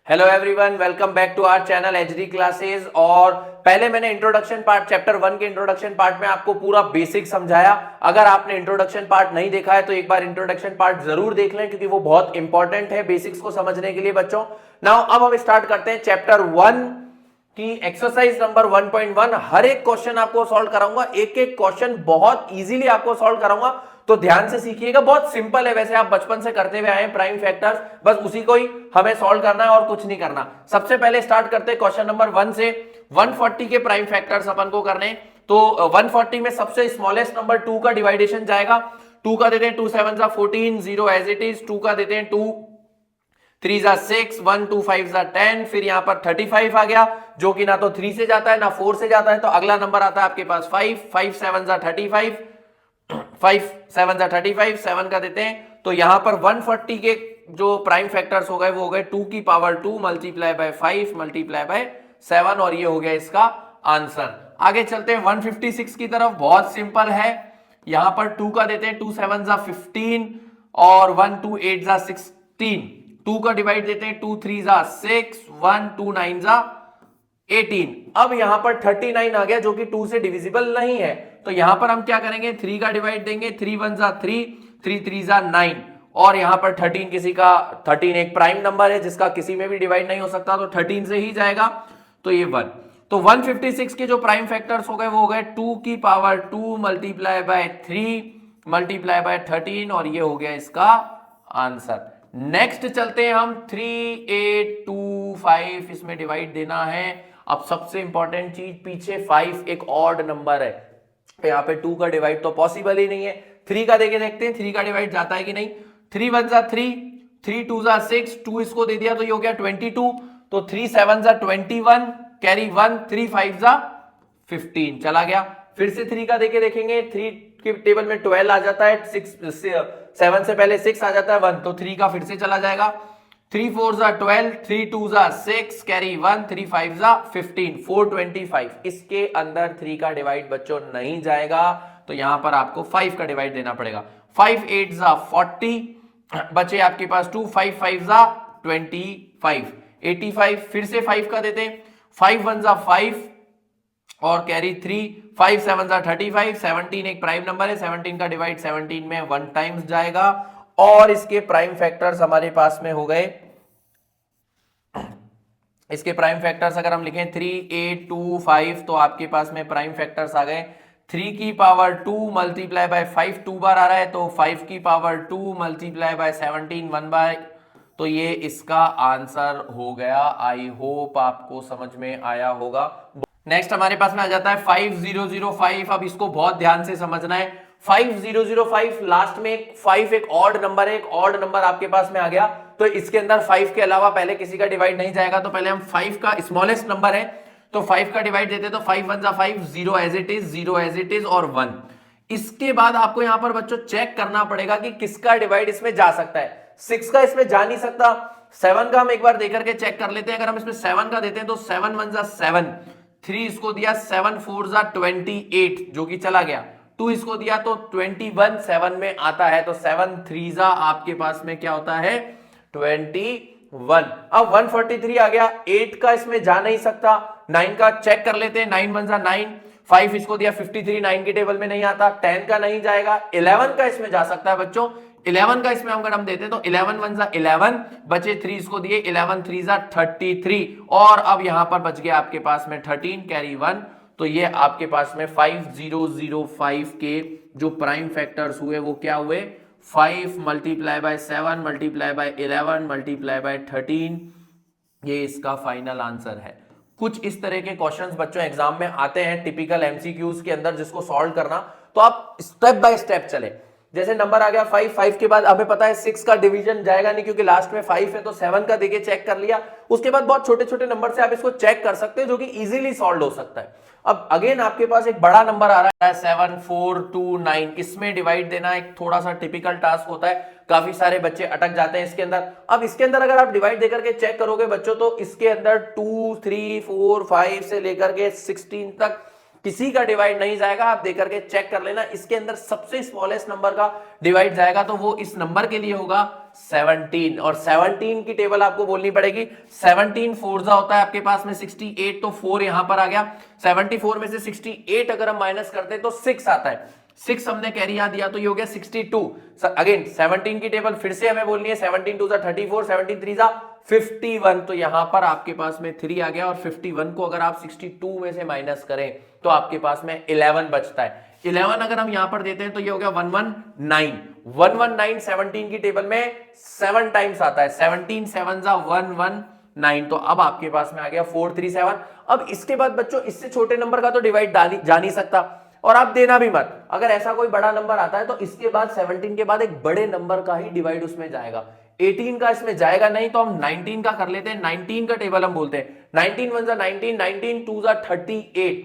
Hello everyone, welcome back to our channel HD classes. और पहले मैंने इंट्रोडक्शन पार्ट चैप्टर 1 के इंट्रोडक्शन पार्ट में आपको पूरा बेसिक समझाया। अगर आपने इंट्रोडक्शन पार्ट नहीं देखा है तो एक बार इंट्रोडक्शन पार्ट जरूर देख लें, क्योंकि वो बहुत इंपॉर्टेंट है बेसिक्स को समझने के लिए बच्चों। नाउ अब हम स्टार्ट करते हैं चैप्टर 1 की एक्सरसाइज नंबर 1.1। हर एक क्वेश्चन आपको सॉल्व कराऊंगा, एक एक क्वेश्चन बहुत इजीली आपको सॉल्व कराऊंगा, तो ध्यान से सीखिएगा। बहुत सिंपल है, वैसे आप बचपन से करते हुए आए हैं प्राइम फैक्टर्स, बस उसी को ही हमें सॉल्व करना है और कुछ नहीं करना। सबसे पहले स्टार्ट करते हैं क्वेश्चन नंबर 1 से। 140 के प्राइम फैक्टर्स अपन को करने, तो 140 में सबसे स्मॉलेस्ट नंबर 2 का डिवाइडेशन जाएगा। 2 का देते हैं 2 7 14, 0 एज इट इज। 2 का देते हैं 2 3 6, 1 2 5 10। फिर यहां पर 35 आ गया, जो कि ना तो 3 से जाता है ना 4 से जाता है, तो अगला नंबर आता है आपके पास 5। 5 7 35, 5 7 35, 7 का देते हैं। तो यहां पर 140 के जो प्राइम फैक्टर्स हो गए वो हो गए 2 की power 2 multiply by 5 multiply by 7, और ये हो गया इसका आंसर। आगे चलते हैं 156 की तरफ। बहुत सिंपल है, यहां पर 2 का देते हैं 2 7 15 और 1 2 8 16। 2 का डिवाइड देते हैं 2 3 6, 1 2 9 18। अब यहां पर 39 आ गया, जो कि 2 से डिविजिबल नहीं है, तो यहां पर हम क्या करेंगे, 3 का डिवाइड देंगे। 3 1 3, 3 3 9, और यहां पर 13 किसी का 13 एक प्राइम नंबर है जिसका किसी में भी डिवाइड नहीं हो सकता, तो 13 से ही जाएगा, तो ये 1। तो 156 के जो प्राइम फैक्टर्स हो गए वो हो गए 2 की power 2 multiply by 3 multiply bye 13, और ये हो गया इसका आंसर। नेक्स्ट चलते हैं हम 3 8 2 5, इसमें डिवाइड देना है। अब सबसे इंपॉर्टेंट चीज, पीछे 5 एक ऑड नंबर है, तो यहाँ पे 2 का डिवाइड तो पॉसिबल ही नहीं है। 3 का देके देखते हैं 3 का डिवाइड जाता है कि नहीं। 3 1 3, 3 2 6, 2 इसको दे दिया तो ये हो गया 22। तो 3 7 21, कैरी 1, 3 5 15, चला गया। फिर से 3 का देके देखेंगे, 3 के टेबल में 12 आ जाता है, 7 से पहले 6 आ जाता है 1, तो 3 का फिर से चला जाएगा। 3 4 12, 3 2 6, कैरी 1, 3 5 15, 425। इसके अंदर 3 का डिवाइड बच्चों नहीं जाएगा, तो यहां पर आपको 5 का डिवाइड देना पड़ेगा। 5 8 40, बचे आपके पास 2, 5 5 25, 85। फिर से 5 का देते हैं, 5 1 5 और कैरी 3, 5 7 35, 17 एक प्राइम नंबर है, 17 का डिवाइड 17 में 1 टाइम्स जाएगा, और इसके प्राइम फैक्टर्स हमारे पास में हो गए। इसके प्राइम फैक्टर्स अगर हम लिखें 3 8 2 5, तो आपके पास में प्राइम फैक्टर्स आ गए 3 की पावर 2 मल्टीप्लाई बाय 5 2 बार आ रहा है, तो 5 की पावर 2 मल्टीप्लाई बाय 17 1 बाय, तो ये इसका आंसर हो गया। आई होप आपको समझ में आया होगा। नेक्स्ट हमारे पास में आ जाता है 5005। अब इसको बहुत ध्यान से समझना है। 5005 लास्ट में 5 एक ऑड नंबर है, एक ऑड नंबर आपके पास में आ गया, तो इसके अंदर 5 के अलावा पहले किसी का डिवाइड नहीं जाएगा। तो पहले हम 5 का स्मॉलेस्ट नंबर है, तो 5 का डिवाइड देते, तो 5 1 5, 0 as it is, 0 as it is और 1। इसके बाद आपको यहां पर बच्चों चेक करना पड़ेगा कि किसका डिवाइड इसमें जा सकता है। 6 का इसमें जा नहीं सकता। 7 का हम एक बार देकर के चेक कर लेते हैं। अगर हम इसमें 7 का देते हैं तो 7 1 7, 3 इसको दिया, 7 4 28, जो कि चला गया। 2 इसको दिया तो 21 7 में आता है, तो 7 3 आपके पास में क्या होता है 21। अब 143 आ गया। 8 का इसमें जा नहीं सकता। 9 का चेक कर लेते हैं, 9 1 9, 5 इसको दिया 53, 9 की टेबल में नहीं आता। 10 का नहीं जाएगा। 11 का इसमें जा सकता है बच्चों। 11 का इसमें अगर हम देते हैं तो 11 1 11, बचे 3 इसको दिए, 11 3 33, और अब यहां पर बच गया आपके पास में 13, कैरी 1। तो ये आपके पास में 5005 के जो प्राइम फैक्टर्स हुए वो क्या हुए, 5 multiply by 7 multiply bye 11 multiply by 13, ये इसका फाइनल आंसर है। कुछ इस तरह के क्वेश्चंस बच्चों एग्जाम में आते हैं टिपिकल एमसीक्यूज के अंदर, जिसको सॉल्व करना, तो आप स्टेप बाय स्टेप चले। जैसे नंबर आ गया 5, 5 के बाद हमें पता है 6 का डिवीजन जाएगा नहीं, क्योंकि लास्ट में 5 है, तो 7 का देके चेक कर लिया। उसके बाद बहुत छोटे छोटे नंबर से आप इसको चेक कर सकते हैं, जो कि इजीली सॉल्व हो सकता है। अब अगेन आपके पास एक बड़ा नंबर आ रहा है 7 4 2 9, इसमें डिवाइड देना एक थोड़ा सा टिपिकल टास्क होता है, काफी सारे बच्चे अटक जाते हैं इसके अंदर। अब इसके अंदर अगर आप डिवाइड देकर के चेक करोगे बच्चों, तो इसके अंदर 2 3 4 5 से लेकर के 16 तक किसी का डिवाइड नहीं जाएगा, आप देकर के चेक कर लेना। इसके अंदर सबसे स्मॉलेस्ट नंबर का डिवाइड जाएगा तो वो इस नंबर के लिए होगा 17, और 17 की टेबल आपको बोलनी पड़ेगी। 17 फोर्जा होता है आपके पास में 68, तो 4 यहां पर आ गया। 74 में से 68 अगर हम माइनस करते हैं तो 6 आता है, 6 हमने कैरी यहां दिया तो ये हो गया 62। अगेन 17 की टेबल फिर से हमें बोलनी है, 17 2 34, 17 3 51, तो यहां पर आपके पास में 3 आ गया, और 51 को अगर आप 62 में से माइनस करें तो आपके पास में 11 बचता है। 11 अगर हम यहां पर देते हैं तो ये हो गया 119। 119 17 की टेबल में 7 टाइम्स आता है, 17 7 जा 119, तो अब आपके पास में आ गया 437। अब इसके बाद बच्चों इससे छोटे नंबर का तो डिवाइड जा नहीं सकता, और आप देना भी मत। अगर ऐसा कोई बड़ा नंबर आता है तो इसके बाद 17 के बाद एक बड़े नंबर का ही डिवाइड उसमें जाएगा, 18 का इसमें जाएगा नहीं, तो हम 19 का कर लेते हैं। 19 का टेबल हम बोलते हैं 19 1 जा 19, 19 2 जा 38,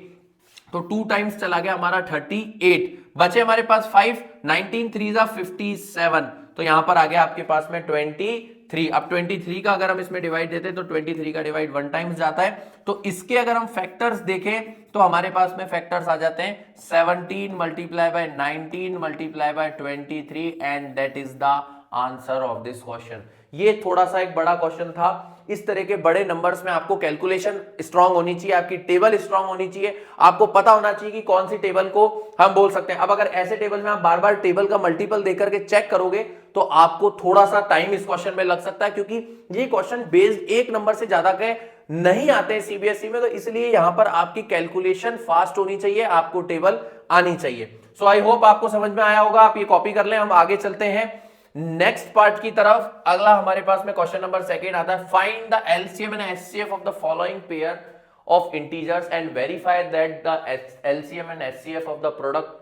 तो 2 टाइम्स चला गया हमारा 38, बचे हमारे पास 5, 19 3 जा 57, तो यहां पर आ गया आपके पास में 23। अब 23 का अगर हम इसमें डिवाइड देते हैं तो 23 का डिवाइड 1 टाइम्स जाता है, तो इसके अगर हम फैक्टर्स देखें तो हमारे पास में फैक्टर्स आ जाते हैं 17 multiply by 19 multiply by 23, and that is the answer of this question. ये थोड़ा सा एक बड़ा क्वेश्चन था। इस तरह के बड़े नंबर्स में आपको कैलकुलेशन स्ट्रांग होनी चाहिए, आपकी टेबल स्ट्रांग होनी चाहिए, आपको पता होना चाहिए कि कौन सी टेबल को हम बोल सकते हैं। अब अगर ऐसे टेबल में आप बार बार टेबल का मल्टीपल देकर के चेक करोगे तो आपको थोड़ा सा टाइम इस क्वेश्चन में लग सकता है, क्योंकि ये क्वेश्चन बेस्ड एक नंबर से ज्यादा के नहीं आते हैं सीबीएसई में, तो इसलिए यहां पर आपकी कैलकुलेशन फास्ट होनी चाहिए, आपको टेबल आनी चाहिए। सो आई होप आपको समझ में आया होगा, आप ये कॉपी कर लें। हम आगे चलते हैं नेक्स्ट पार्ट की तरफ। अगला हमारे पास में क्वेश्चन नंबर 2 आता है, find the LCM and HCF of the following pair of integers and verify that the LCM and HCF of the product.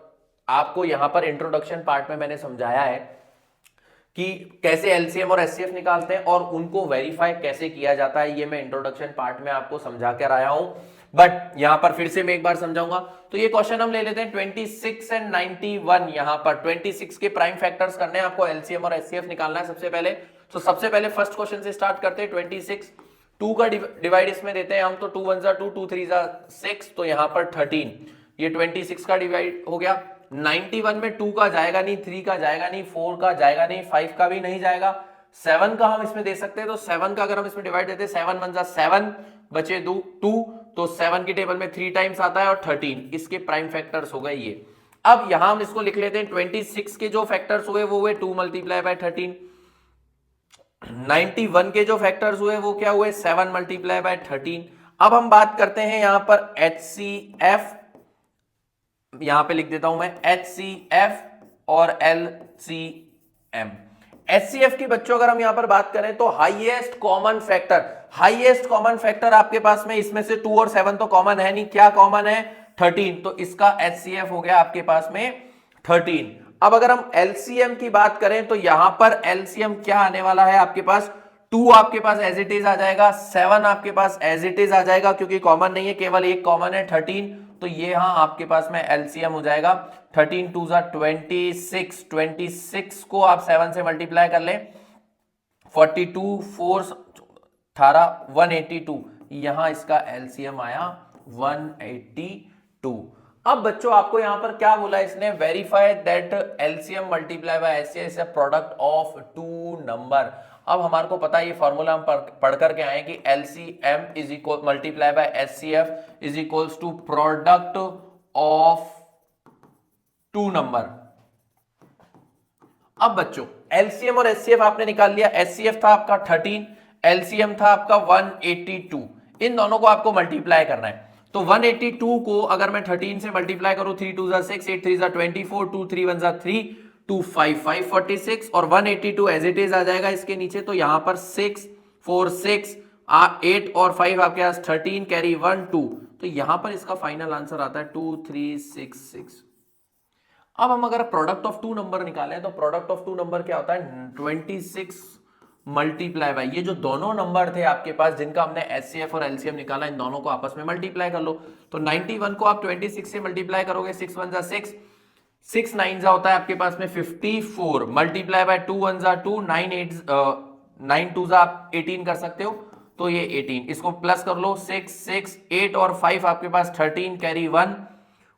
आपको यहां पर इंट्रोडक्शन पार्ट में मैंने समझाया है कि कैसे एलसीएम और एचसीएफ निकालते हैं और उनको वेरीफाई कैसे किया जाता है, ये मैं इंट्रोडक्शन पार्ट में आपको समझा कर आया हूं, बट यहां पर फिर से मैं एक बार समझाऊंगा। तो ये क्वेश्चन हम ले लेते हैं 26 एंड 91। यहां पर 26 के प्राइम फैक्टर्स करने हैं, आपको एलसीएम और एचसीएफ निकालना है सबसे पहले। तो सबसे पहले फर्स्ट क्वेश्चन से स्टार्ट करते हैं। 26 2 का डिवाइड इसमें देते हैं हम, तो 2 1 जा 2, 2 3 जा 6, तो यहां पर 13, ये 26 का डिवाइड हो गया। 91 में 2 का जाएगा नहीं, 3 का जाएगा नहीं, 4 का जाएगा नहीं, 5 का भी नहीं जाएगा, 7 का हम इसमें दे सकते हैं। तो 7 का अगर हम इसमें डिवाइड देते हैं 7 1 जा 7, बचे 2, तो 7 की टेबल में 3 टाइम्स आता है, और 13 इसके प्राइम फैक्टर्स हो गए ये। अब यहां हम इसको लिख लेते हैं, 26 के जो फैक्टर्स हुए वो हुए 2 मल्टीप्लाई बाय 13। 91 के जो फैक्टर्स हुए वो क्या हुए 7 मल्टीप्लाई बाय 13। अब हम बात करते हैं यहां पर HCF, यहां पे लिख देता हूं मैं HCF और LCM। HCF की बच्चों अगर हम यहां पर बात करें तो हाईएस्ट कॉमन फैक्टर आपके पास में इसमें से 2 और 7 तो कॉमन है नहीं, क्या कॉमन है 13, तो इसका HCF हो गया आपके पास में 13। अब अगर हम LCM की बात करें तो यहां पर LCM क्या आने वाला है आपके पास, 2 आपके पास एज इट इज आ जाएगा, 7 आपके पास एज इट इज आ जाएगा, क्योंकि कॉमन नहीं है, केवल एक कॉमन है 13, तो ये हाँ आपके पास में LCM हो जाएगा 13 2 जा 26। 26 को आप 7 से मल्टीप्लाई कर लें, 42 4 18 182, यहां इसका LCM आया 182। अब बच्चों आपको यहां पर क्या बोला इसने, verify that LCM multiply by HCF is a product of 2 number. अब हमारे को पता है ये फॉर्मूला हम पढ़ करके आए कि LCM is equal multiply by HCF is equals to product of 2 number. अब बच्चों LCM और HCF आपने निकाल लिया, HCF था आपका 13, LCM था आपका 182, इन दोनों को आपको मल्टीप्लाई करना है। तो 182 को अगर मैं 13 से मल्टीप्लाई करूं, 3 2 जा 6, 8 3 जा 24, 2 3 1 जा 3, 2 5 5 46, और 182 एज इट इज आ जाएगा इसके नीचे। तो यहां पर 6 4 6 8 और 5 आपके पास 13, कैरी 1 2, तो यहां पर इसका फाइनल आंसर आता है 2 3 6 6। अब हम अगर प्रोडक्ट ऑफ 2 नंबर निकालें तो प्रोडक्ट ऑफ 2 नंबर क्या होता है, 26 मल्टीप्लाई बाय, ये जो दोनों नंबर थे आपके पास जिनका हमने HCF और LCM निकाला, इन दोनों को आपस में मल्टीप्लाई कर लो। तो 91 को आप 26 से मल्टीप्लाई करोगे, 6 1 जा 6, 6 9 जा होता है आपके पास में 54, मल्टीप्लाई बाय 2 1 जा 2, 9 2 जा आप 18 कर सकते हो, तो ये 18, इसको प्लस कर लो, 6 6 8 और 5 आपके पास 13, कैरी 1,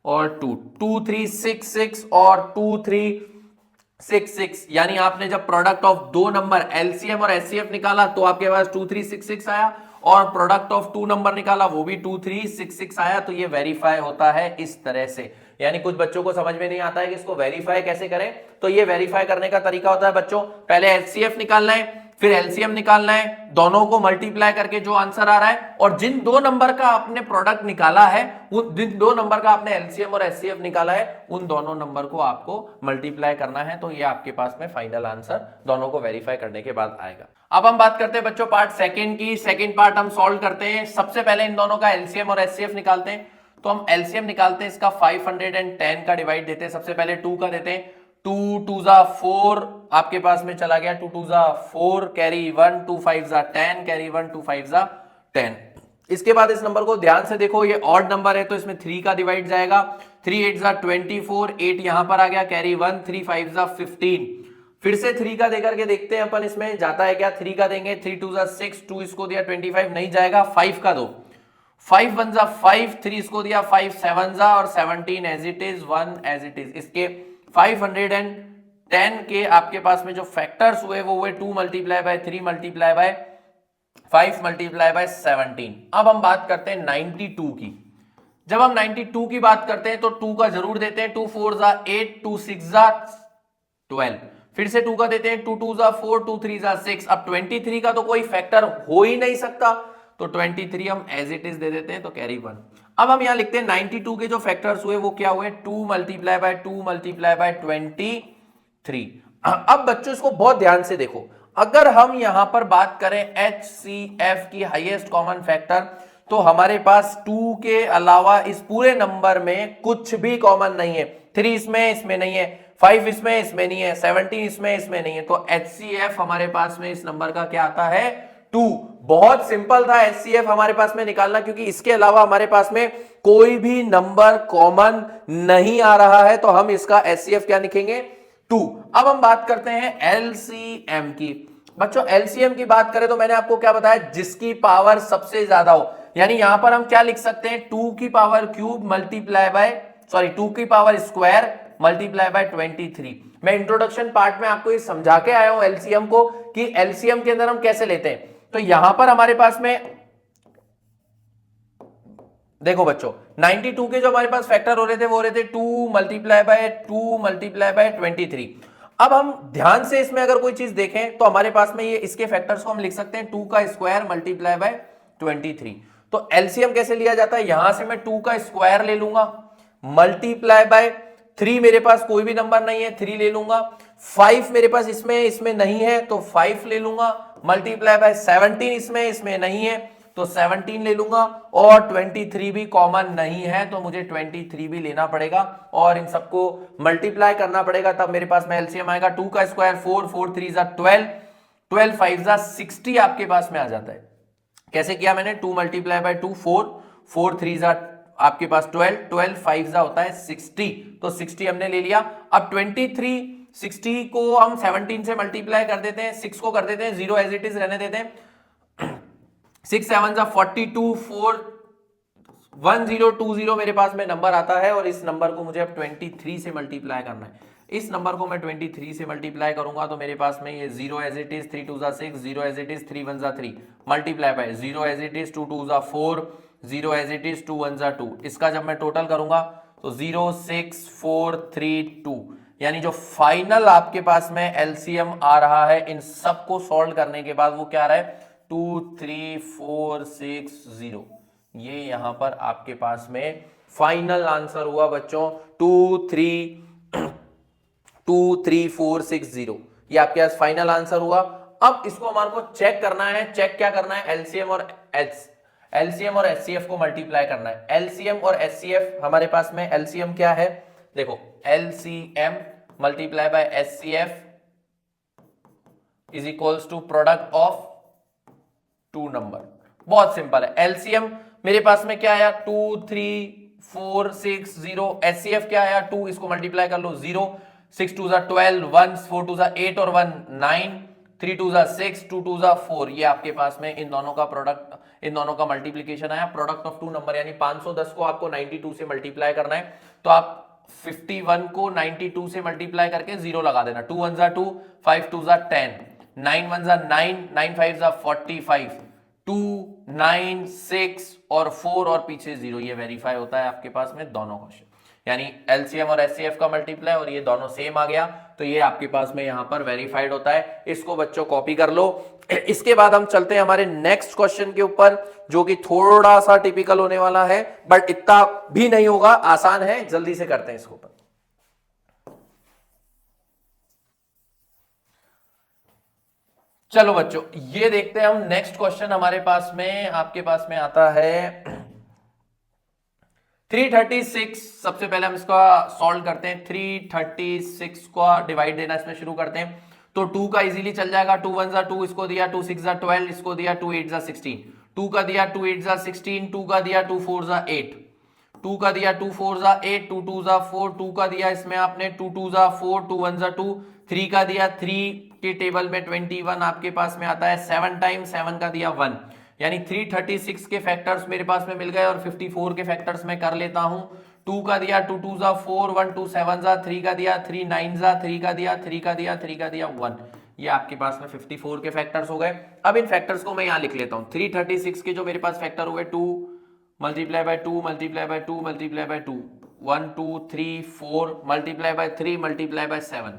और 2, 2 3 6 6 और 2 3 6 6, यानी आपने जब प्रोडक्ट ऑफ दो नंबर एलसीएम और एचसीएफ निकाला तो आपके पास 2 3 6 6 आया, और प्रोडक्ट ऑफ टू नंबर निकाला वो भी 2 3 6 6 आया। तो ये वेरीफाई होता है इस तरह से। यानी कुछ बच्चों को समझ में नहीं आता है कि इसको वेरीफाई कैसे करें, तो ये वेरीफाई करने का तरीका होता है बच्चों, पहले एचसीएफ निकालना है, फिर एलसीएम निकालना है, दोनों को मल्टीप्लाई करके जो आंसर आ रहा है, और जिन दो नंबर का आपने प्रोडक्ट निकाला है, उन जिन दो नंबर का आपने एलसीएम और एचसीएफ निकाला है, उन दोनों नंबर को आपको मल्टीप्लाई करना है। तो ये आपके पास में फाइनल आंसर दोनों को वेरीफाई करने के बाद आएगा। अब हम बात करते हैं बच्चों पार्ट सेकंड की। सेकंड पार्ट हम सॉल्व करते हैं। सबसे पहले इन दोनों का एलसीएम और एचसीएफ निकालते हैं। तो हम एलसीएम निकालते हैं, इसका 510 का डिवाइड देते हैं। सबसे पहले 2 का देते हैं, 2 2 जा 4 आपके पास में चला गया, 2 2 जा 4 कैरी 1, 2 5 जा 10 कैरी 1, 2 5 जा 10। इसके बाद इस नंबर को ध्यान से देखो, ये ऑड नंबर है तो इसमें 3 का डिवाइड जाएगा, 3 8 जा 24, 8 यहां पर आ गया कैरी 1, 3 5 जा 15। फिर से 3 का देकर के देखते हैं अपन, इसमें जाता है क्या, 3 का देंगे, 3 2 जा 6, 2 इसको दिया 25 नहीं जाएगा, 5 का दो, 5 1 जा 5, 3 इसको दिया 5 7 जा और 17 as it is 1 as it is. इसके 510 के आपके पास में जो फैक्टर्स हुए वो हुए 2 multiply by 3 multiply by 5 multiply bye 17। अब हम बात करते हैं 92 की। जब हम 92 की बात करते हैं तो 2 का जरूर देते हैं, 2 4 जा 8, 2 6 जा 12। फिर से 2 का देते हैं, 2 2 जा 4, 2 3 जा 6। अब 23 का तो कोई फैक्टर हो ही नहीं सकता, तो 23 हम एज इट इज दे देते हैं, तो कैरी 1। अब हम यहां लिखते हैं 92 के जो फैक्टर्स हुए वो क्या हुए, 2 मल्टीप्लाई बाय 2 मल्टीप्लाई बाय 23। अब बच्चों इसको बहुत ध्यान से देखो, अगर हम यहां पर बात करें HCF की हाईएस्ट कॉमन फैक्टर, तो हमारे पास 2 के अलावा इस पूरे नंबर में कुछ भी कॉमन नहीं है। 3 इसमें नहीं है, 5 इसमें नहीं है, 17 इसमें नहीं है, तो HCF हमारे पास में इस नंबर का क्या आता है, 2। बहुत सिंपल था HCF हमारे पास में निकालना, क्योंकि इसके अलावा हमारे पास में कोई भी नंबर कॉमन नहीं आ रहा है, तो हम इसका HCF क्या लिखेंगे, 2। अब हम बात करते हैं LCM की। बच्चों LCM की बात करें तो मैंने आपको क्या बताया, जिसकी पावर सबसे ज्यादा हो, यानी यहां पर हम क्या लिख सकते हैं, 2 की पावर क्यूब मल्टीप्लाई बाय 2 की पावर स्क्वायर मल्टीप्लाई बाय 23। मैं इंट्रोडक्शन पार्ट में आपको ये समझा के आया हूं LCM को, कि LCM के अंदर हम कैसे लेते हैं। तो यहां पर हमारे पास में देखो बच्चों, 92 के जो हमारे पास फैक्टर हो रहे थे वो हो रहे थे 2 मल्टीप्लाई बाय 2 मल्टीप्लाई बाय 23। अब हम ध्यान से इसमें अगर कोई चीज देखें तो हमारे पास में ये इसके फैक्टर्स को हम लिख सकते हैं 2 का स्क्वायर मल्टीप्लाई बाय 23। तो एलसीएम कैसे लिया जाता है, यहां से मैं 2 का स्क्वायर ले लूंगा मल्टीप्लाई बाय 3, मेरे पास कोई भी नंबर नहीं है 3 ले लूंगा, 5 मेरे पास इसमें नहीं है तो 5 ले लूंगा, मल्टीप्लाई बाय 17 इसमें नहीं है तो 17 ले लूंगा, और 23 भी कॉमन नहीं है तो मुझे 23 भी लेना पड़ेगा और इन सबको मल्टीप्लाई करना पड़ेगा, तब मेरे पास में एलसीएम आएगा 2 का स्क्वायर 4, 4 3 जा 12, 12 5 जा 60 आपके पास में आ जाता है। कैसे किया मैंने, 2 मल्टीप्लाई बाय 2 4, 4 3 जा आपके पास 12, 12 5 जा होता है 60, तो 60 हमने ले लिया। अब 23 60 को हम 17 से मल्टीप्लाई कर देते हैं, 6 को कर देते हैं 0 एज इट इज रहने देते हैं, 6 7 जा 42, 4 1020 मेरे पास में नंबर आता है, और इस नंबर को मुझे अब 23 से मल्टीप्लाई करना है। इस नंबर को मैं 23 से मल्टीप्लाई करूंगा तो मेरे पास में ये 0 एज इट इज, 3 2 जा 6, 0 एज इट इज, 3 1 जा 3, multiply by 0 as it is, 2 2 जा 4, 0 एज इट इज, 2 1 जा 2। इसका जब मैं टोटल करूंगा तो 0 6 4 3 2, यानी जो फाइनल आपके पास में एलसीएम आ रहा है इन सबको सॉल्व करने के बाद वो क्या आ रहा है, 2 3 4 6 0। ये यहां पर आपके पास में फाइनल आंसर हुआ बच्चों 2 3 4 6 0। ये आपके पास फाइनल आंसर हुआ। अब इसको हमारे को चेक करना है, चेक क्या करना है, एलसीएम और एचसीएफ को मल्टीप्लाई करना है। एलसीएम और एचसीएफ हमारे पास में, एलसीएम क्या है, देखो LCM multiply by HCF is equals to product of two number. बहुत सिंपल है। एलसीएम मेरे पास में क्या आया, 2 3 4 6 0, एचसीएफ क्या आया 2, इसको मल्टीप्लाई कर लो 0, 6 2 जा 12, 1 4 2 जा 8 और 1 9, 3 2 जा 6, 2 2 जा 4, ये आपके पास में इन दोनों का प्रोडक्ट, इन दोनों का मल्टीप्लीकेशन आया, प्रोडक्ट ऑफ टू नंबर, यानी 510 को आपको 92 से मल्टीप्लाई करना है, तो आप 51 को 92 से मल्टीप्लाई करके 0 लगा देना। 2 1 जा 2, 5 2 जा 10, 9 1 जा 9, 9 5 जा 45, 2 9 6 और 4 और पीछे 0, ये वेरीफाई होता है आपके पास में दोनों क्वेश्चन, यानी एलसीएम और एचसीएफ का मल्टीप्लाई और ये दोनों सेम आ गया, तो ये आपके पास में यहां पर वेरीफाइड होता है। इसको बच्चों कॉपी कर लो। इसके बाद हम चलते हैं हमारे नेक्स्ट क्वेश्चन के ऊपर, जो कि थोड़ा सा टिपिकल होने वाला है, बट इतना भी नहीं होगा, आसान है, जल्दी से करते हैं इसको। चलो बच्चों, ये देखते हैं हम नेक्स्ट क्वेश्चन हमारे पास में, आपके पास में आता है 336। सबसे पहले हम इसका सॉल्व करते हैं। 336 का डिवाइड देना इसमें शुरू करते हैं, तो 2 का इजीली चल जाएगा। 2 1 जा 2, इसको दिया 2 6 जा 12, इसको दिया 2 8 जा 16, 2 का दिया 2 8 जा 16, 2 का दिया 2 4 जा 8, 2 का दिया 2 4 जा 8, 2 2 जा 4, 2 का दिया इसमें आपने 2 2 जा 4, 2 1 जा 2, 3 का दिया 3 के टेबल में 21 आपके पास में आता है 7 टाइम, 7 का दिया 1, यानी 336 के फैक्टर्स मेरे पास में मिल गए और 54 के फैक्टर्स में कर लेता हूं। 2 का दिया 2 2 जा 4, 1 2 7 जा, 3 का दिया 3 9 जा, 3 का दिया 3 का दिया 3 का दिया 1, ये आपके पास में 54 के फैक्टर्स हो गए। अब इन फैक्टर्स को मैं यहां लिख लेता हूं। 336 के जो मेरे पास फैक्टर हो गए 2 multiply by 2 multiply by 2 multiply by 2, 1 2 3 4 multiply by 3 multiply by 7।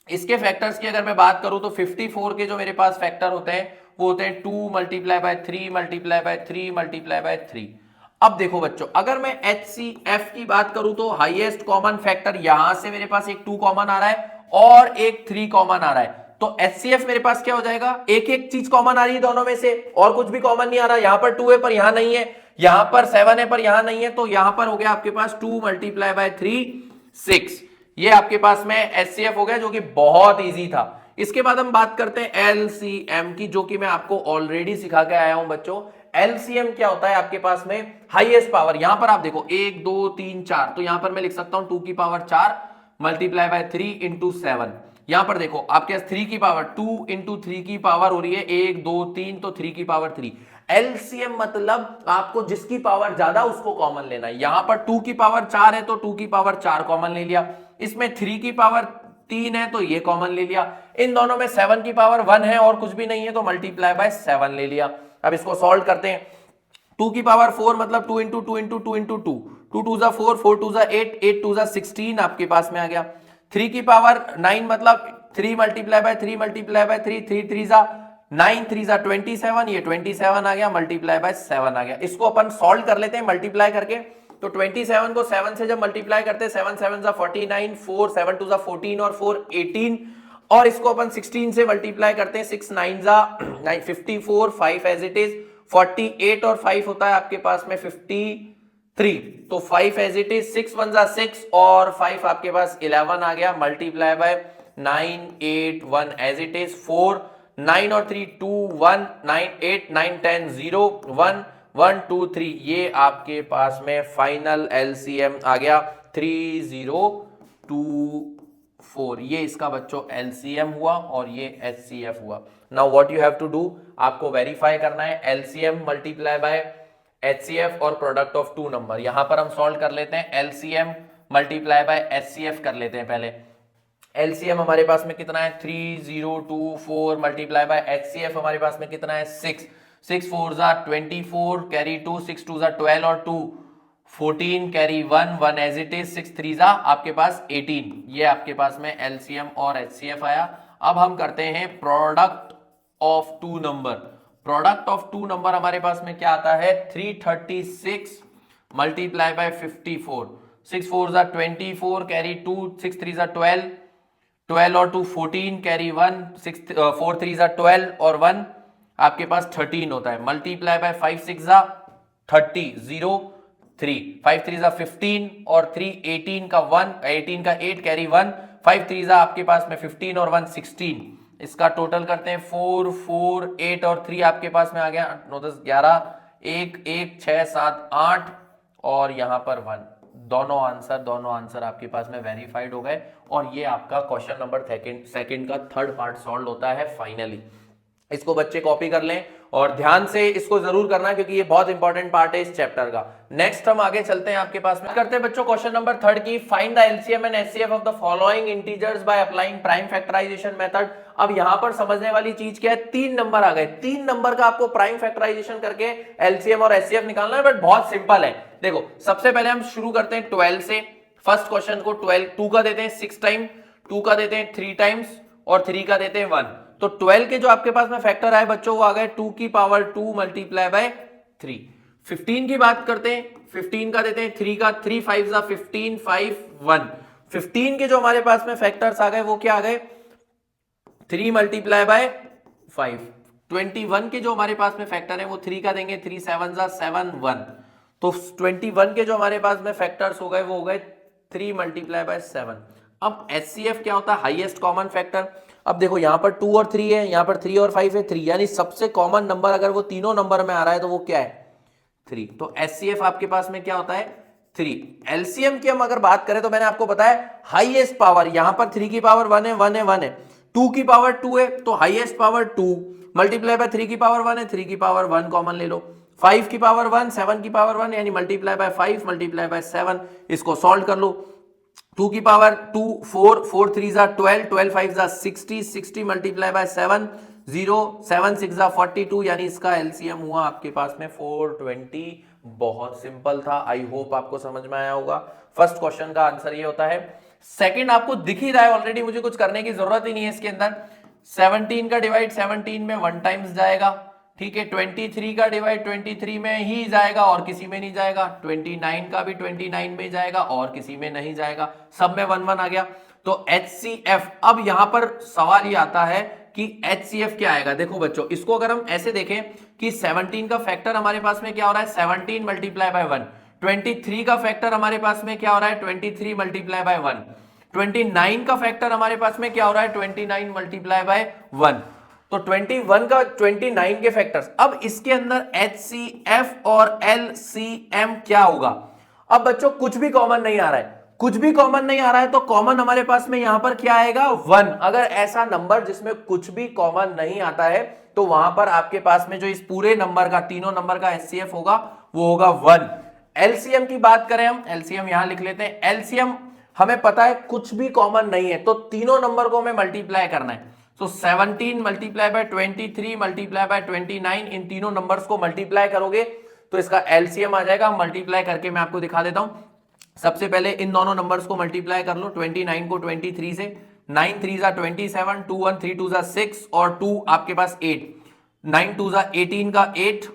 इसके फैक्टर्स की अगर मैं बात करूं तो 54 के जो मेरे पास फैक्टर होते हैं वो होते हैं 2 multiply by 3 multiply by 3 multiply by 3। अब देखो बच्चों, अगर मैं HCF की बात करूं तो हाईएस्ट कॉमन फैक्टर यहां से मेरे पास एक 2 कॉमन आ रहा है और एक 3 कॉमन आ रहा है, तो HCF मेरे पास क्या हो जाएगा, एक एक चीज कॉमन आ रही है दोनों में से और कुछ भी कॉमन नहीं आ रहा। यहां पर 2 है पर यहां नहीं है, यहां पर 7 है पर यहां नहीं है, तो यहां पर हो गया आपके पास 2 मल्टीप्लाई बाय 3 6, ये आपके पास में HCF हो गया, जो कि बहुत इजी था। इसके बाद हम बात करते हैं LCM की, जो कि मैं आपको ऑलरेडी सिखा के आया हूं बच्चों। LCM क्या होता है आपके पास में, हाईएस्ट पावर। यहां पर आप देखो 1 2 3 4, तो यहां पर मैं लिख सकता हूं 2 की पावर 4 मल्टीप्लाई बाय 3 इंटू 7। यहां पर देखो आपके पास 3 की पावर 2 इंटू 3 की पावर हो रही है 1 2 3, तो 3 की पावर 3। LCM मतलब आपको जिसकी पावर ज्यादा उसको कॉमन लेना है। यहां पर 2 की पावर 4 है तो 2 की पावर 4 कॉमन ले लिया, इसमें 3 की पावर 3 है तो ये कॉमन ले लिया, इन दोनों में 7 की पावर 1 है और कुछ भी नहीं है तो मल्टीप्लाई बाय 7 ले लिया। अब इसको सॉल्व करते हैं। 2 की पावर 4 मतलब 2 इंटू 2 इंटू 2 इंटू 2, 2 2 जा 4, 4 2 जा 8, 8 2 जा 16 आपके पास में आ गया। 3 की पावर 9 मतलब 3 मल्टीप्लाई बाय 3 मल्टीप्लाई बाय 3, 3 3 जा 9, 3 जा 27, ये 27 आ गया, मल्टीप्लाई बाय 7 आ गया। इसको अपन सॉल्व कर लेते हैं मल्टीप्लाई करके, तो 27 को 7 से जब मल्टीप्लाई करते हैं 7 7 जा 49, 4 7 2 जा 14 और 4 18, और इसको अपन 16 से मल्टीप्लाई करते हैं 6 9 जा 54, 5 एज इट इज 48 और 5 होता है आपके पास में 53, तो 5 एज इट इज, 6 1 जा 6 और 5 आपके पास 11 आ गया, multiply by 9 8 1 as it is 4 9 और 3 2 1 9 8 9 10 0 1 1 2 3, ये आपके पास में फाइनल LCM आ गया 3024, ये इसका बच्चों LCM हुआ और ये HCF हुआ। Now what you have to do, आपको वेरीफाई करना है LCM मल्टीप्लाई बाय HCF और प्रोडक्ट ऑफ टू नंबर। यहां पर हम सॉल्व कर लेते हैं, LCM मल्टीप्लाई बाय HCF कर लेते हैं पहले। LCM हमारे पास में कितना है 3024 मल्टीप्लाई बाय HCF हमारे पास में कितना है 6 6 4 जा 24 कैरी 2, 6 2 जा 12 और 2 14 कैरी 1 1 एज इट इज, 6 3 जा आपके पास 18, ये आपके पास में LCM और HCF आया। अब हम करते हैं product of two number. Product of two number हमारे पास में क्या आता है 336 मल्टीप्लाई बाय 54, 6 4 जा 24 कैरी 2, 6 3 जा 12 12 और 2 14 कैरी 1, 4 3 जा 12 और 1 आपके पास 13 होता है, मल्टीप्लाई बाय 5 6 जा 30 0 3, 5 3 जा 15 और 3 18 का 1 18 का 8 कैरी 1, 5 3 जा आपके पास में 15 और 1 16, इसका टोटल करते हैं 4 4 8 और 3 आपके पास में आ गया 9 10 11 1 1 6 7 8 और यहां पर 1, दोनों आंसर आपके पास में वेरीफाइड हो गए और ये आपका क्वेश्चन नंबर सेकंड का थर्ड पार्ट सॉल्व होता है फाइनली। इसको बच्चे कॉपी कर लें और ध्यान से इसको जरूर करना क्योंकि ये बहुत इंपॉर्टेंट पार्ट है इस चैप्टर का। नेक्स्ट हम आगे चलते हैं, आपके पास में करते हैं बच्चों क्वेश्चन नंबर थर्ड की, find the LCM and HCF of the following integers by applying prime factorization method. अब यहां पर समझने वाली चीज क्या है, 3 नंबर आ गए, 3 नंबर का आपको प्राइम फैक्टराइजेशन करके एलसीएम और एचसीएफ निकालना है, बट बहुत सिंपल है। देखो सबसे पहले हम शुरू करते हैं 12 से। फर्स्ट क्वेश्चन को 2 का देते हैं 6 टाइम, 2 का देते हैं 3 टाइम्स और 3 का देते हैं 1। तो 12 के जो आपके पास में फैक्टर आए बच्चों वो आ गए 2 की पावर 2 मल्टीप्लाई बाय 3। 15 की बात करते हैं, 15 का देते हैं 3 का, 3 5 जा 15, 5 1। 15 के जो हमारे पास में फैक्टर्स आ गए वो क्या आ गए 3 मल्टीप्लाई बाय 5। 21 के जो हमारे पास में फैक्टर है वो 3 का देंगे, 3 7 जा 7 1। तो 21 के जो हमारे पास में फैक्टर्स हो गए वो हो गए 3 मल्टीप्लाई बाय 7। अब एचसीएफ क्या होता है, हाईएस्ट कॉमन फैक्टर। अब देखो यहां पर 2 और 3 है, यहां पर 3 और 5 है 3, यानी सबसे कॉमन नंबर अगर वो तीनों नंबर में आ रहा है तो वो क्या है 3। तो एचसीएफ आपके पास में क्या होता है 3। एलसीएम की हम अगर बात करें तो मैंने आपको बताया हाईएस्ट पावर, यहां पर 3 की पावर 1 है 1 है 1 है, 2 की पावर 2 है तो हाईएस्ट पावर 2 मल्टीप्लाई बाय 3 की पावर 1 है, 3 की पावर 1 कॉमन ले लो, 5 की पावर 1, 7 की पावर 1 यानी मल्टीप्लाई बाय 5 मल्टीप्लाई बाय 7। इसको सॉल्व कर लो, 2 की पावर 2 4, 4 3 जा 12, 12 5 जा 60, 60 मल्टीप्लाई बाय 7 0, 7 6 जा 42 यानी इसका एलसीएम हुआ आपके पास में 420। बहुत सिंपल था, आई होप आपको समझ में आया होगा। फर्स्ट क्वेश्चन का आंसर ये होता है। सेकंड आपको दिख ही रहा है ऑलरेडी, मुझे कुछ करने की जरूरत ही नहीं है इसके अंदर। 17 का डिवाइड 17 में 1 टाइम्स जाएगा, ठीक है। 23 का डिवाइड 23 में ही जाएगा और किसी में नहीं जाएगा। 29 का भी 29 में जाएगा और किसी में नहीं जाएगा, सब में 1 1 आ गया। तो HCF, अब यहां पर सवाल ये आता है कि HCF क्या आएगा। देखो बच्चों इसको अगर हम ऐसे देखें कि 17 का फैक्टर हमारे पास में क्या हो रहा है 17 मल्टीप्लाई बाय 1, 23 का फैक्टर हमारे पास में क्या हो रहा है 23 मल्टीप्लाई बाय 1, 29 का फैक्टर हमारे पास में क्या हो रहा है 29 मल्टीप्लाई बाय 1। तो 21 का 29 के फैक्टर्स। अब इसके अंदर HCF और LCM क्या होगा। अब बच्चों कुछ भी कॉमन नहीं आ रहा है, कुछ भी कॉमन नहीं आ रहा है तो कॉमन हमारे पास में यहां पर क्या आएगा 1। अगर ऐसा नंबर जिसमें कुछ भी कॉमन नहीं आता है तो वहां पर आपके पास में जो इस पूरे नंबर का तीनों नंबर का HCF होगा वो होगा 1। LCM की बात करें हम, LCM यहां लिख लेते हैं। LCM हमें पता है कुछ भी कॉमन नहीं है तो तीनों नंबर को हमें मल्टीप्लाई करना है। तो 17 मल्टीप्लाई बाय 23 मल्टीप्लाई बाय 29, इन तीनों नंबर्स को मल्टीप्लाई करोगे तो इसका एलसीएम आ जाएगा। मल्टीप्लाई करके मैं आपको दिखा देता हूं। सबसे पहले इन दोनों नंबर्स को मल्टीप्लाई कर लो, 29 को 23 से, 9 3 जा 27, 2 1 3 2 जा 6 और 2 आपके पास 8, 9 2 जा 18 का 8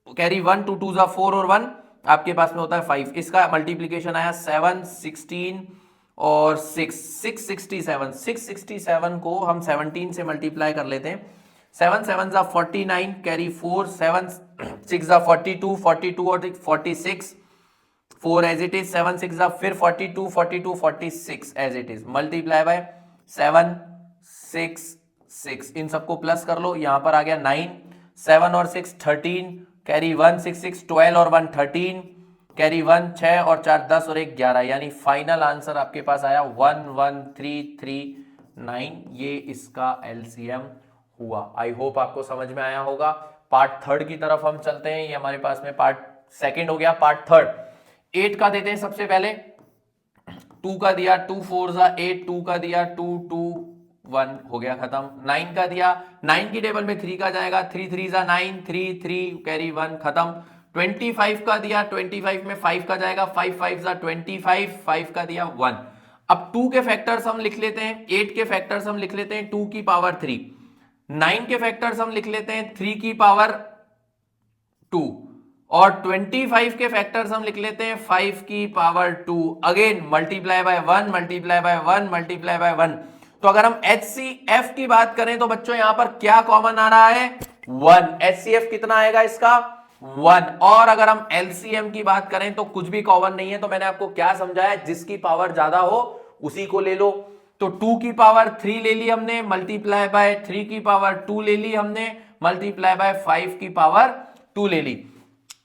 कैरी 1, 2 2 जा 4 और 1 आपके पास में होता है 5। इसका मल्टीप्लीकेशन आया 7 16 और 667, 667 को हम 17 से मल्टीप्लाई कर लेते हैं। 7 7 जा 49 कैरी 4, 7 6 जा 42, 42 और 46 4 एज इट इज, 7 6 जा फिर 42 42 46 as it is, multiply by 7 6 6, इन सबको प्लस कर लो, यहां पर आ गया 9, 7 और 6 13 कैरी 1 6 6 12 और 1 13 कैरी 1 6 और 4 10 और 1 11, यानी फाइनल आंसर आपके पास आया 11339। ये इसका एलसीएम हुआ। आई होप आपको समझ में आया होगा। पार्ट थर्ड की तरफ हम चलते हैं। ये हमारे पास में पार्ट सेकंड हो गया। पार्ट थर्ड 8 का देते हैं सबसे पहले। 2 का दिया 2 4 जा 8, 2 का दिया 2 2 1 हो गया खत्म। 9 का दिया, 9 की टेबल में 3 का जाएगा, 3 3 जा 9, 3 3 कैरी 1 खत्म। 25 का दिया, 25 में 5 का जाएगा, 5 5 जा 25, 5 का दिया 1। अब 2 के फैक्टर्स हम लिख लेते हैं, 8 के फैक्टर्स हम लिख लेते हैं 2 की पावर 3, 9 के फैक्टर्स हम लिख लेते हैं 3 की पावर 2 और 25 के फैक्टर्स हम लिख लेते हैं 5 की power 2। Again multiply by 1 multiply by 1 multiply by 1। तो अगर हम HCF की बात करें तो बच्चों यहां पर क्या कॉमन आ रहा है 1। HCF कितना आएगा इसका 1। और अगर हम LCM की बात करें तो कुछ भी कॉमन नहीं है। तो मैंने आपको क्या समझाया, जिसकी पावर ज्यादा हो उसी को ले लो। तो 2 की पावर 3 ले ली हमने, मल्टीप्लाई बाय 3 की पावर 2 ले ली हमने, मल्टीप्लाई बाय 5 की पावर 2 ले ली।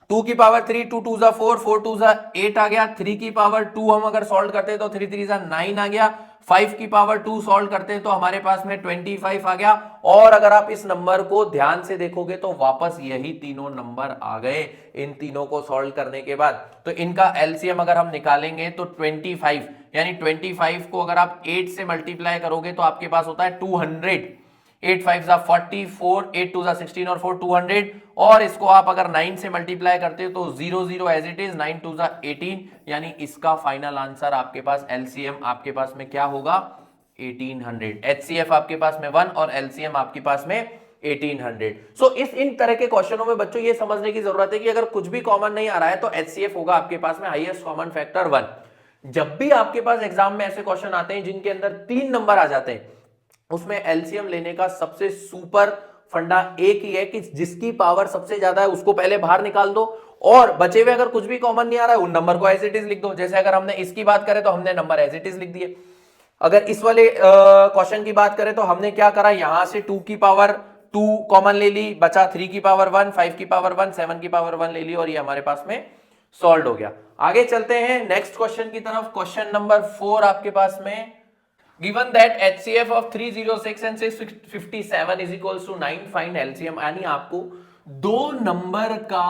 2 की पावर 3, 2 2 जा 4, 4 2 जा 8 आ गया। 3 की पावर 2 हम अगर सॉल्व करते हैं तो 3 3 जा 9 आ गया। 5 की पावर 2 सॉल्व करते हैं तो हमारे पास में 25 आ गया। और अगर आप इस नंबर को ध्यान से देखोगे तो वापस यही तीनों नंबर आ गए इन तीनों को सॉल्व करने के बाद। तो इनका एलसीएम अगर हम निकालेंगे तो 25, यानी 25 को अगर आप 8 से मल्टीप्लाई करोगे तो आपके पास होता है 200। 8 5 जा 44, 8 2 जा 16 और 4 200। और इसको आप अगर 9 से मल्टीप्लाई करते हो तो 0 0 एज इट इज, 9 2 जा 18, यानी इसका फाइनल आंसर आपके पास एलसीएम आपके पास में क्या होगा 1800। एचसीएफ आपके पास में 1 और एलसीएम आपके पास में 1800। सो इन तरह के क्वेश्चनों में बच्चों ये समझने की जरूरत है कि अगर कुछ भी कॉमन नहीं आ रहा है तो एचसीएफ होगा आपके पास में हाईएस्ट कॉमन फैक्टर 1। जब भी आपके पास एग्जाम में ऐसे क्वेश्चन आते हैं जिनके अंदर 3 नंबर आ जाते हैं, उसमें एलसीएम लेने का सबसे सुपर फंडा एक ही है कि जिसकी पावर सबसे ज्यादा है उसको पहले बाहर निकाल दो, और बचे हुए अगर कुछ भी कॉमन नहीं आ रहा है उन नंबर को एज इट इज लिख दो। जैसे अगर हमने इसकी बात करें तो हमने नंबर एज इट इज लिख दिए। अगर इस वाले क्वेश्चन की बात करें तो हमने क्या करा, यहां से 2 की पावर 2 कॉमन ले ली, बचा 3 की पावर 1, 5 की पावर 1, 7 की पावर 1 ले ली, और ये हमारे पास में सॉल्व हो गया। आगे चलते हैं नेक्स्ट क्वेश्चन की तरफ। क्वेश्चन नंबर 4 आपके पास में, given that HCF of 306 and 657 is equals to 9, find LCM। यानी आपको दो नंबर का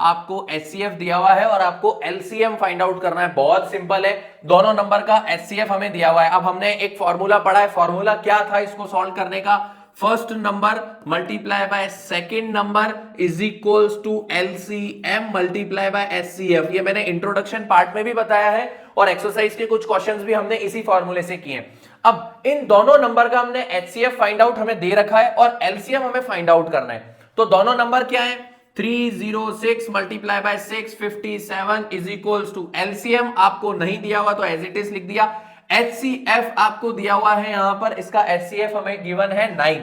आपको HCF दिया हुआ है और आपको LCM फाइंड आउट करना है। बहुत सिंपल है, दोनों नंबर का HCF हमें दिया हुआ है। अब हमने एक फॉर्मूला पढ़ा है, फॉर्मूला क्या था इसको सॉल्व करने का, first number multiply by second number is equals to LCM multiply by HCF। ये मैंने इंट्रोडक्शन पार्ट में भी बताया है और एक्सरसाइज के कुछ क्वेश्चंस भी हमने इसी फॉर्मूले से किए हैं। अब इन दोनों नंबर का हमने HCF फाइंड आउट हमें दे रखा है और LCM हमें फाइंड आउट करना है। तो दोनों नंबर क्या है, 306 multiply by 657 is equals to LCM आपको नहीं दिया हुआ तो एज इट इज लिख दिया। HCF आपको दिया हुआ है यहां पर, इसका HCF हमें गिवन है 9,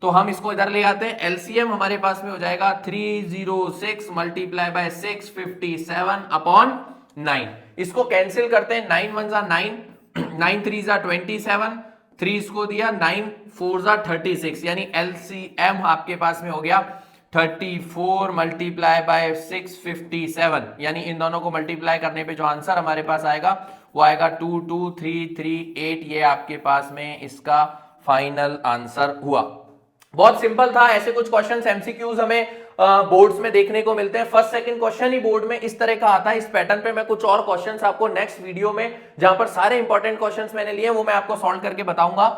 तो हम इसको इधर ले आते हैं। LCM हमारे पास में हो जाएगा 306 मल्टीप्लाई बाय 657 अपॉन 9। इसको कैंसिल करते हैं, 9 1 जा 9, 9 3 जा 27, 3 इसको दिया, 9 4 जा 36, यानी LCM आपके पास में हो गया 34 मल्टीप्लाई बाय 657, यानी इन दोनों को मल्टीप्लाई करने पे जो आंसर हमारे पास आएगा वो आएगा 22338। ये आपके पास में इसका फाइनल आंसर हुआ। बहुत सिंपल था। ऐसे कुछ क्वेश्चंस एमसीक्यूज हमें बोर्ड्स में देखने को मिलते हैं। फर्स्ट सेकंड क्वेश्चन ही बोर्ड में इस तरह का आता है। इस पैटर्न पे मैं कुछ और क्वेश्चंस आपको नेक्स्ट वीडियो में, जहां पर सारे इंपॉर्टेंट क्वेश्चंस मैंने लिए वो मैं आपको सॉल्व करके बताऊंगा।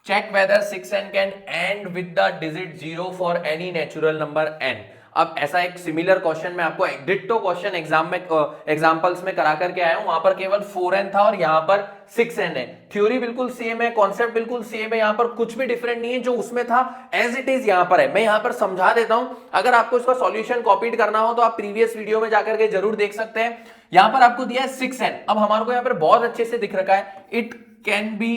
Check whether 6n can end with the digit 0 for any natural number n। अब ऐसा एक सिमिलर क्वेश्चन मैं आपको डिट्टो क्वेश्चन एग्जाम में एग्जांपल्स में करा करके आया हूं। वहां पर केवल 4n था और यहां पर 6n है। थ्योरी बिल्कुल सेम है, कॉन्सेप्ट बिल्कुल सेम है, यहां पर कुछ भी डिफरेंट नहीं है। जो उसमें था एज इट इज यहां पर है। मैं यहां पर समझा देता हूं, अगर आपको इसका सॉल्यूशन कॉपीड करना हो तो आप प्रीवियस वीडियो में जाकर के जरूर देख सकते हैं। यहां पर आपको दिया है 6n। अब हमारे को यहां पर बहुत अच्छे से दिख रखा है, इट कैन बी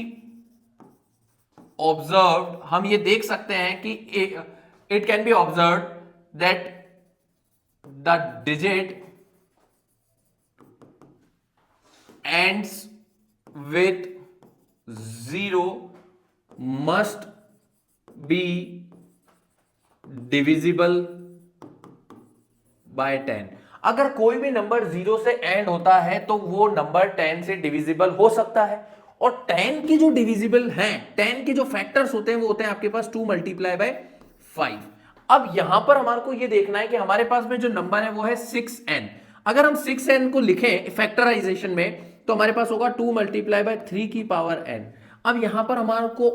ऑब्जर्व्ड। हम ये देख सकते हैं कि it can be observed that the digit ends with 0 must be divisible by 10। अगर कोई भी नंबर 0 से एंड होता है तो वो नंबर 10 से डिविजिबल हो सकता है। और 10 की जो डिविजिबल हैं, 10 के जो फैक्टर्स होते हैं वो होते हैं आपके पास 2 मल्टीप्लाई बाय 5। अब यहां पर हमारे को ये देखना है कि हमारे पास में जो नंबर है वो है 6n। अगर हम 6n को लिखें फैक्टराइजेशन में तो हमारे पास होगा 2 मल्टीप्लाई बाय 3 की पावर n। अब यहां पर हमारे को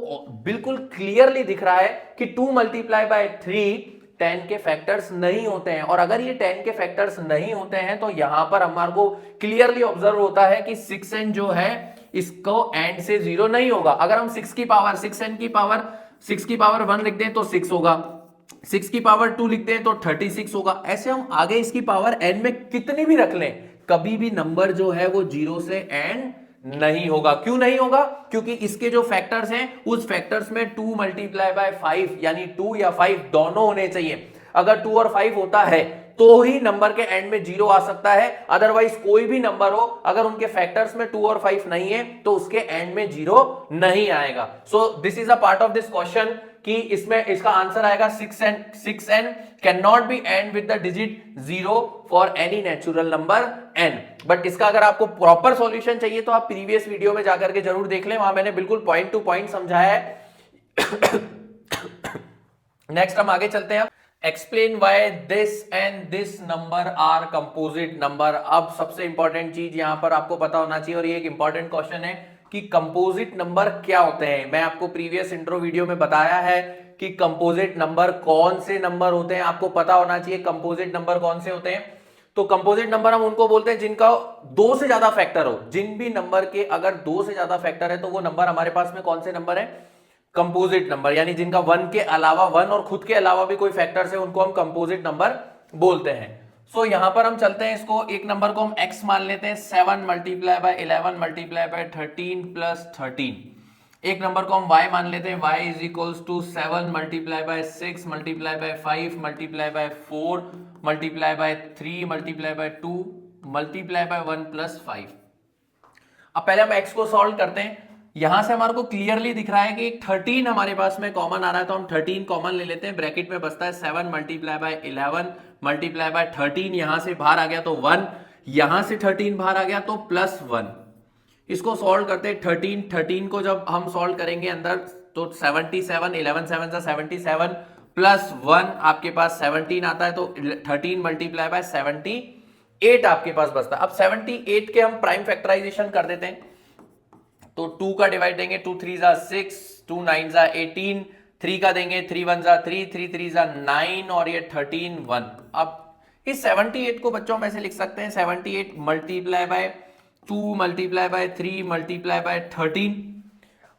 बिल्कुल क्लियरली दिख रहा है कि 2 मल्टीप्लाई बाय 3 10 के फैक्टर्स नहीं होते हैं। और अगर ये 10 के फैक्टर्स नहीं होते हैं तो यहां पर हमारे को क्लियरली ऑब्जर्व होता है कि 6n जो है इसको एंड से 0 नहीं होगा। अगर हम 6 की पावर 6n की पावर 6 की पावर 1 लिख दें तो 6 होगा, 6 की पावर 2 लिखते हैं तो 36 होगा। ऐसे हम आगे इसकी पावर n में कितनी भी रख लें, कभी भी नंबर जो है वो 0 से एंड नहीं होगा। क्यों नहीं होगा? क्योंकि इसके जो फैक्टर्स हैं उस फैक्टर्स में 2 मल्टीप्लाई बाय 5 यानी 2 या 5 दोनों होने चाहिए। अगर 2 और 5 होता है तो ही नंबर के एंड में 0 आ सकता है, अदरवाइज कोई भी नंबर हो अगर उनके फैक्टर्स में 2 और 5 नहीं है तो उसके एंड में 0 नहीं आएगा। So this is a part of this question कि इसमें इसका आंसर आएगा 6n can not be and with the digit 0 for any natural number n। But इसका अगर आपको प्रॉपर सॉल्यूशन चाहिए तो आप प्रीवियस वीडियो में जाकर के जरूर देख लें, वहां मैंने बिल्कुल पॉइंट टू पॉइंट समझाया है। नेक्स्ट हम आगे चलते हैं। Explain why this and this number are composite number. अब सबसे इंपॉर्टेंट चीज यहां पर आपको पता होना चाहिए, और ये एक इंपॉर्टेंट क्वेश्चन है कि कंपोजिट नंबर क्या होते हैं। मैं आपको प्रीवियस इंट्रो वीडियो में बताया है कि कंपोजिट नंबर कौन से नंबर होते हैं, आपको पता होना चाहिए कंपोजिट नंबर कौन से होते हैं। तो कंपोजिट नंबर हम उनको बोलते हैं जिनका 2 से ज्यादा फैक्टर हो। जिन भी नंबर के अगर 2 से ज्यादा फैक्टर है तो वो नंबर हमारे पास में कौन से नंबर है, कंपोजिट नंबर। यानी जिनका 1 के अलावा 1 और खुद के अलावा भी कोई फैक्टर है उनको हम कंपोजिट नंबर बोलते हैं। सो यहां पर हम चलते हैं, इसको एक नंबर को हम x मान लेते हैं, 7 multiply bye 11 multiply by 13 plus 13। एक नंबर को हम y मान लेते हैं, y is equals to 7 multiply by 6 multiply by 5 multiply by 4 multiply by 3 multiply by 2 multiply by 1 plus 5। अब पहले हम x को सॉल्व करते हैं। यहां से हमारे को क्लियरली दिख रहा है कि 13 हमारे पास में कॉमन आ रहा है, तो हम 13 कॉमन ले लेते हैं। ब्रैकेट में बचता है 7 मल्टीप्लाई बाय 11 मल्टीप्लाई बाय 13, यहां से बाहर आ गया तो 1, यहां से 13 बाहर आ गया तो प्लस 1। इसको सॉल्व करते हैं। 13 को जब हम सॉल्व करेंगे अंदर तो 77, 11 7 जा 77 प्लस 1 आपके पास 17 आता है, तो 13 मल्टीप्लाई बाय 78 आपके पास बचता है। अब 78 के हम प्राइम फैक्टराइजेशन कर देते हैं, तो 2 का डिवाइड देंगे, 2 3 जा 6, 2 9 जा 18, 3 का देंगे, 3 1 जा 3, 3 3 जा 9 और ये 13 1। अब इस 78 को बच्चों में से लिख सकते हैं 78 multiply by 2 multiply by 3 multiply bye 13।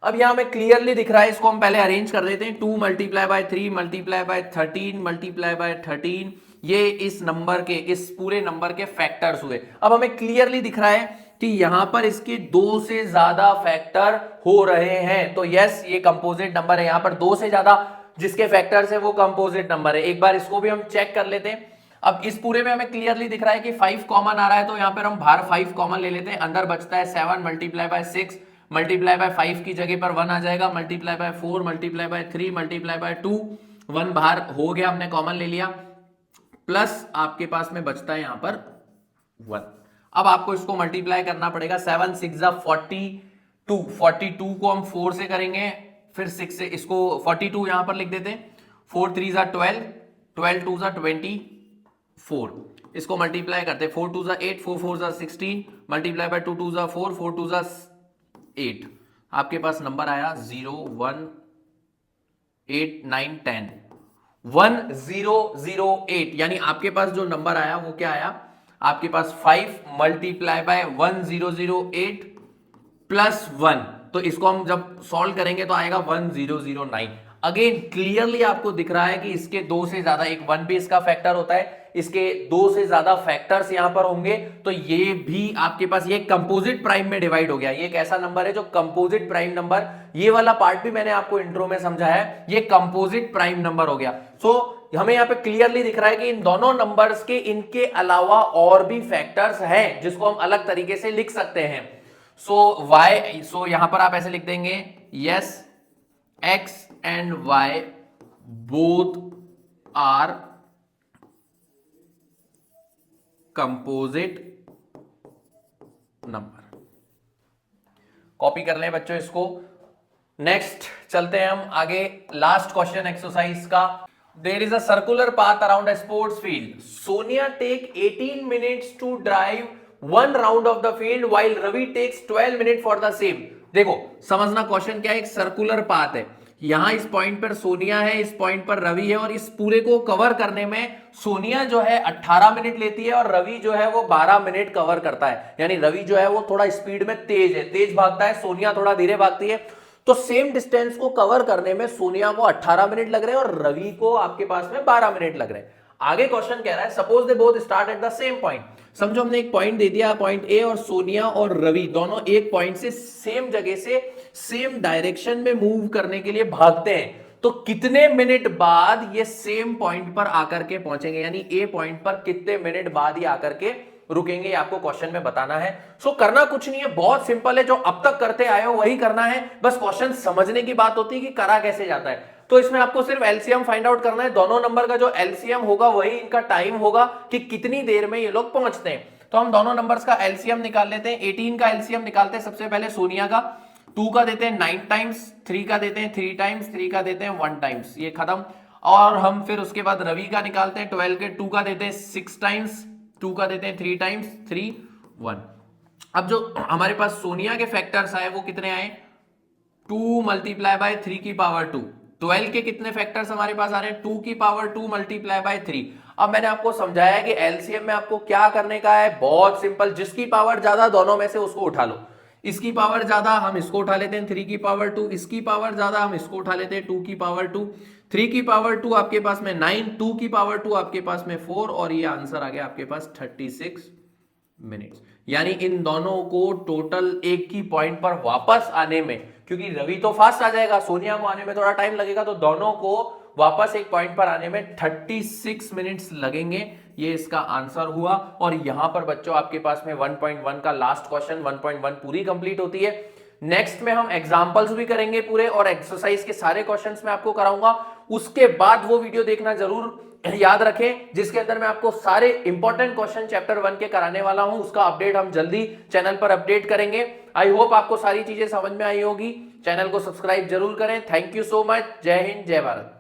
अब यहां में क्लियरली दिख रहा है, इसको हम पहले अरेंज कर देते हैं। 2 multiply by 3 multiply bye 13 multiply by 13, ये इस नंबर के, इस पूरे नंबर के फैक्टर्स हुए। अब हमें क्लियरली दिख रहा है कि यहां पर इसके 2 से ज्यादा फैक्टर हो रहे हैं, तो यस ये कंपोजिट नंबर है। यहां पर 2 से ज्यादा जिसके फैक्टर्स है वो कंपोजिट नंबर है। एक बार इसको भी हम चेक कर लेते हैं। अब इस पूरे में हमें क्लियरली दिख रहा है कि 5 कॉमन आ रहा है, तो यहां पर हम बाहर 5 कॉमन ले लेते हैं। अंदर बचता है 7 मल्टीप्लाई बाय 6 मल्टीप्लाई बाय 5 की जगह पर 1 आ जाएगा, multiply by 4 multiply by 3 multiply by 2, 1 बाहर हो गया, हमने कॉमन ले लिया, प्लस आपके पास में बचता है यहां पर 1। अब आपको इसको मल्टीप्लाई करना पड़ेगा। 7 6 जा 42, 42 को हम 4 से करेंगे, फिर 6 से, इसको 42 यहां पर लिख देते हैं। 4 3 जा 12, 12 2 जा 24, इसको मल्टीप्लाई करते हैं। 4 2 जा 8, 4 4 जा 16 मल्टीप्लाई बाय 2 2 जा 4, 4 2 जा 8। आपके पास नंबर आया 0 1 8 9 10, 1008। यानी आपके पास जो नंबर आया वो क्या आया, आपके पास 5 मल्टीप्लाई बाय 1008 प्लस 1, तो इसको हम जब सॉल्व करेंगे तो आएगा 1009। अगेन क्लियरली आपको दिख रहा है कि इसके 2 से ज्यादा, एक 1 भी इसका फैक्टर होता है, इसके 2 से ज्यादा फैक्टर्स यहां पर होंगे, तो ये भी आपके पास ये कंपोजिट प्राइम में डिवाइड हो गया। ये एक ऐसा नंबर है जो कंपोजिट प्राइम नंबर, ये वाला पार्ट भी मैंने आपको इंट्रो में समझाया है, ये कंपोजिट प्राइम नंबर हो गया। सो हमें यहां पे क्लियरली दिख रहा है कि इन दोनों नंबर्स के इनके अलावा और भी फैक्टर्स हैं जिसको हम अलग तरीके से लिख सकते हैं। सो यहां पर आप ऐसे लिख देंगे, yes x and y both are composite number. Copy कर लें बच्चों इसको। नेक्स्ट चलते हैं हम आगे, लास्ट क्वेश्चन एक्सरसाइज का। There is a circular path around a sports field. Sonia take 18 minutes to drive one round of the field while Ravi takes 12 minutes for the same. देखो समझना क्वेश्चन क्या है, एक सर्कुलर पाथ है, यहां इस point पर सोनिया है, इस पॉइंट पर रवि है, और इस पूरे को कवर करने में सोनिया जो है 18 मिनट लेती है और रवि जो है वो 12 मिनट कवर करता है। यानी रवि जो है वो थोड़ा स्पीड में तेज है, तेज भागता है, सोनिया थोड़ा धीरे भागती है। तो सेम डिस्टेंस को कवर करने में सोनिया को 18 मिनट लग रहे हैं और रवि को आपके पास में 12 मिनट लग रहे हैं। आगे क्वेश्चन कह रहा है suppose they both start at the same point. समझो हमने एक पॉइंट दे दिया, पॉइंट ए, और सोनिया और रवि दोनों एक पॉइंट से सेम जगह से सेम डायरेक्शन में मूव करने के लिए भागते हैं, तो कितने मिनट बाद ये सेम पॉइंट पर आकर के पहुंचेंगे, यानी ए पॉइंट पर कितने मिनट बाद ही आकर के रुकेंगे, आपको क्वेश्चन में बताना है। सो करना कुछ नहीं है, बहुत सिंपल है, जो अब तक करते आए हो वही करना है, बस क्वेश्चन समझने की बात होती है कि करा कैसे जाता है। तो इसमें आपको सिर्फ एलसीएम फाइंड आउट करना है। दोनों नंबर का जो एलसीएम होगा वही इनका टाइम होगा कि कितनी देर में ये लोग पहुंचते हैं। तो हम दोनों नंबर्स का एलसीएम निकाल लेते हैं। 18 का एलसीएम निकालते हैं सबसे पहले सोनिया का। 2 का देते हैं 9 टाइम्स, 3 का देते हैं 3 टाइम्स, 3 का देते हैं 1 टाइम्स, ये खत्म। और हम फिर उसके बाद रवि का निकालते हैं 12 के। 2 का देते हैं 6 टाइम्स, 2 का देते हैं 3 टाइम्स, 3 1। अब जो हमारे पास सोनिया के फैक्टर्स आए वो कितने आए, 2 मल्टीप्लाई बाय 3 की पावर 2। 12 के कितने फैक्टर्स हमारे पास आ रहे हैं, 2 की पावर 2 मल्टीप्लाई बाय 3। अब मैंने आपको समझाया कि एलसीएम में आपको क्या करने का है, बहुत सिंपल, जिसकी पावर ज्यादा दोनों में से उसको उठा लो। इसकी पावर ज्यादा हम इसको उठा लेते हैं 3 की पावर 2, इसकी पावर ज्यादा हम इसको उठा लेते हैं 2 की पावर 2। 3 की पावर 2 आपके पास में 9, 2 की पावर 2 आपके पास में 4, और ये आंसर आ गया आपके पास 36 मिनट्स। यानी इन दोनों को टोटल एक ही पॉइंट पर वापस आने में, क्योंकि रवि तो फास्ट आ जाएगा, सोनिया को आने में थोड़ा टाइम लगेगा, तो दोनों को वापस एक पॉइंट पर आने में 36 मिनट्स लगेंगे। ये इसका आंसर हुआ। और यहां पर बच्चों आपके पास में 1.1 का लास्ट क्वेश्चन 1.1 पूरी कंप्लीट होती है। नेक्स्ट में हम एग्जांपल्स भी करेंगे पूरे, और एक्सरसाइज के सारे क्वेश्चंस मैं आपको कराऊंगा। उसके बाद वो वीडियो देखना जरूर याद रखें जिसके अंदर मैं आपको सारे इंपॉर्टेंट क्वेश्चन चैप्टर 1 के कराने वाला हूं। उसका अपडेट हम जल्दी चैनल पर अपडेट करेंगे। आई होप आपको सारी चीजें समझ में आई होगी। चैनल को सब्सक्राइब जरूर करें। Thank you so much. जय हिंद, जय भारत।